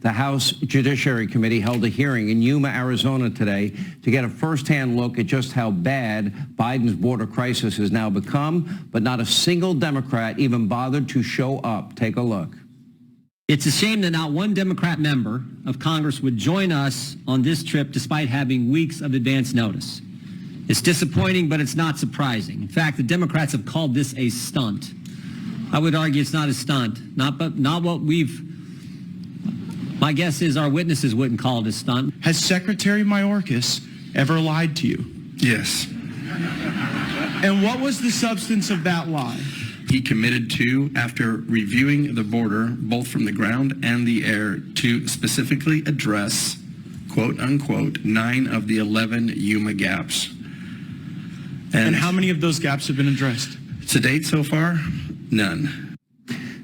The House Judiciary Committee held a hearing in Yuma, Arizona today to get a firsthand look at just how bad Biden's border crisis has now become, but not a single Democrat even bothered to show up. Take a look. It's a shame that not one Democrat member of Congress would join us on this trip despite having weeks of advance notice. It's disappointing, but it's not surprising. In fact, the Democrats have called this a stunt. I would argue it's not a stunt, not what my guess is our witnesses wouldn't call it a stunt. Has Secretary Mayorkas ever lied to you? Yes. And what was the substance of that lie? He committed to, after reviewing the border, both from the ground and the air, to specifically address, quote unquote, 9 of the 11 Yuma gaps. And how many of those gaps have been addressed? To date so far, none.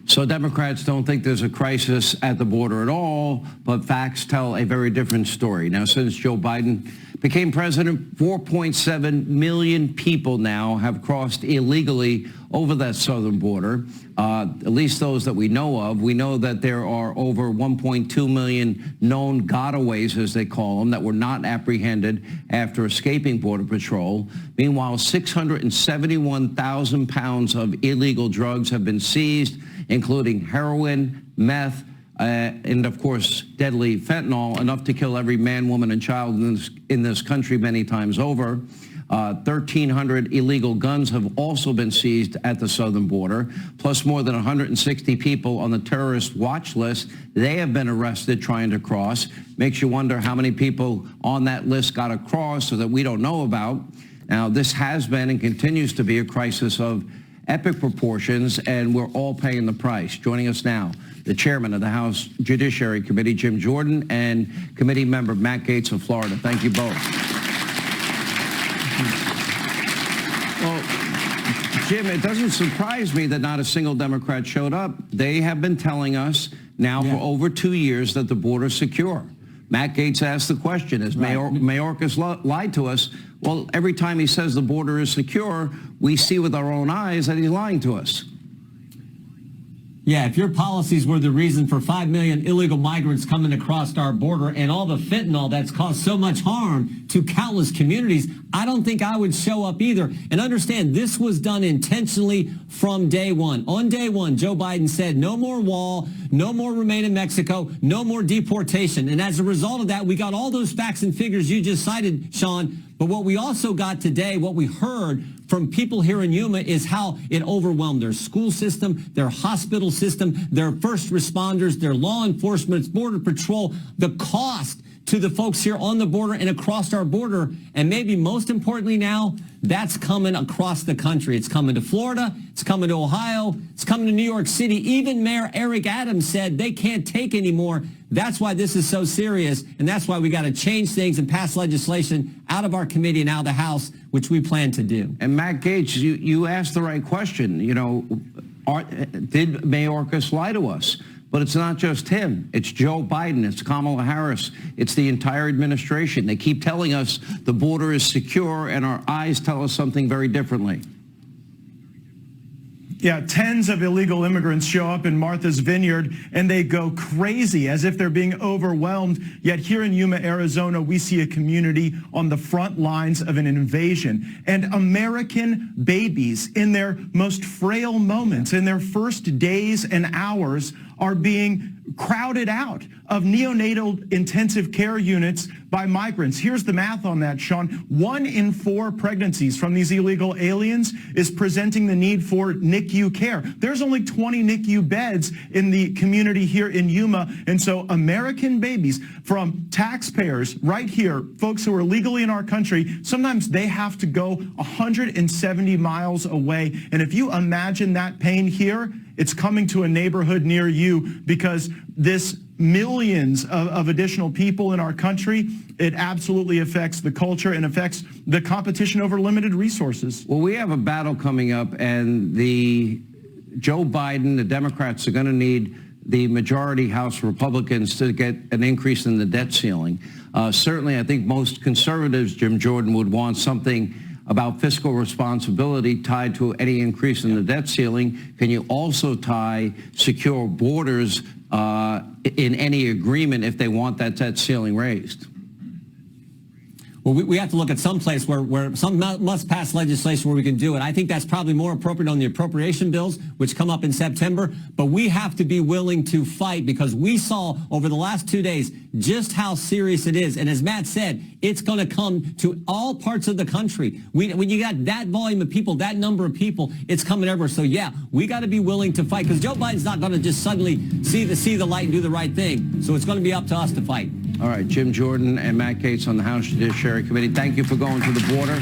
So Democrats don't think there's a crisis at the border at all, but facts tell a very different story. Now, since Joe Biden became president, 4.7 million people now have crossed illegally over that southern border, at least those that we know of. We know that there are over 1.2 million known gotaways, as they call them, that were not apprehended after escaping Border Patrol. Meanwhile, 671,000 pounds of illegal drugs have been seized, including heroin, meth, and of course, deadly fentanyl, enough to kill every man, woman, and child in this country many times over. 1,300 illegal guns have also been seized at the southern border, plus more than 160 people on the terrorist watch list. They have been arrested trying to cross. Makes you wonder how many people on that list got across so that we don't know about. Now, this has been and continues to be a crisis of epic proportions, and we're all paying the price. Joining us now, the chairman of the House Judiciary Committee, Jim Jordan, and committee member Matt Gaetz of Florida. Thank you both. Well, Jim, it doesn't surprise me that not a single Democrat showed up. They have been telling us now for over 2 years that the border is secure. Matt Gaetz asked the question, has Mayorkas lied to us? Well, every time he says the border is secure, we see with our own eyes that he's lying to us. Yeah, if your policies were the reason for 5 million illegal migrants coming across our border and all the fentanyl that's caused so much harm to countless communities, I don't think I would show up either. And understand, this was done intentionally from day one. On day one, Joe Biden said no more wall, no more remain in Mexico, no more deportation. And as a result of that, we got all those facts and figures you just cited, Sean. But what we also got today, what we heard from people here in Yuma, is how it overwhelmed their school system, their hospital system, their first responders, their law enforcement, Border Patrol, the cost to the folks here on the border and across our border. And maybe most importantly now, that's coming across the country. It's coming to Florida. It's coming to Ohio. It's coming to New York City. Even Mayor Eric Adams said they can't take anymore. That's why this is so serious, and that's why we got to change things and pass legislation out of our committee and out of the House, which we plan to do. And Matt Gaetz, you asked the right question. You know, did Mayorkas lie to us? But it's not just him. It's Joe Biden. It's Kamala Harris. It's the entire administration. They keep telling us the border is secure, and our eyes tell us something very differently. Yeah, tens of illegal immigrants show up in Martha's Vineyard and they go crazy as if they're being overwhelmed. Yet here in Yuma, Arizona, we see a community on the front lines of an invasion. And American babies in their most frail moments, in their first days and hours, are being crowded out of neonatal intensive care units by migrants. Here's the math on that, Sean. 1 in 4 pregnancies from these illegal aliens is presenting the need for NICU care. There's only 20 NICU beds in the community here in Yuma. And so American babies from taxpayers right here, folks who are legally in our country, sometimes they have to go 170 miles away. And if you imagine that pain here, it's coming to a neighborhood near you, because this millions of additional people in our country, it absolutely affects the culture and affects the competition over limited resources. Well, we have a battle coming up, and Joe Biden, the Democrats, are going to need the majority House Republicans to get an increase in the debt ceiling. Certainly, I think most conservatives, Jim Jordan, would want something about fiscal responsibility tied to any increase in the debt ceiling. Can you also tie secure borders in any agreement if they want that debt ceiling raised. Well, we have to look at some place where some must pass legislation where we can do it. I think that's probably more appropriate on the appropriation bills, which come up in September. But we have to be willing to fight because we saw over the last 2 days just how serious it is. And as Matt said, it's going to come to all parts of the country. When you got that volume of people, that number of people, it's coming everywhere. So, yeah, we got to be willing to fight because Joe Biden's not going to just suddenly see the light and do the right thing. So it's going to be up to us to fight. All right, Jim Jordan and Matt Gaetz on the House Judiciary Committee. Thank you for going to the border.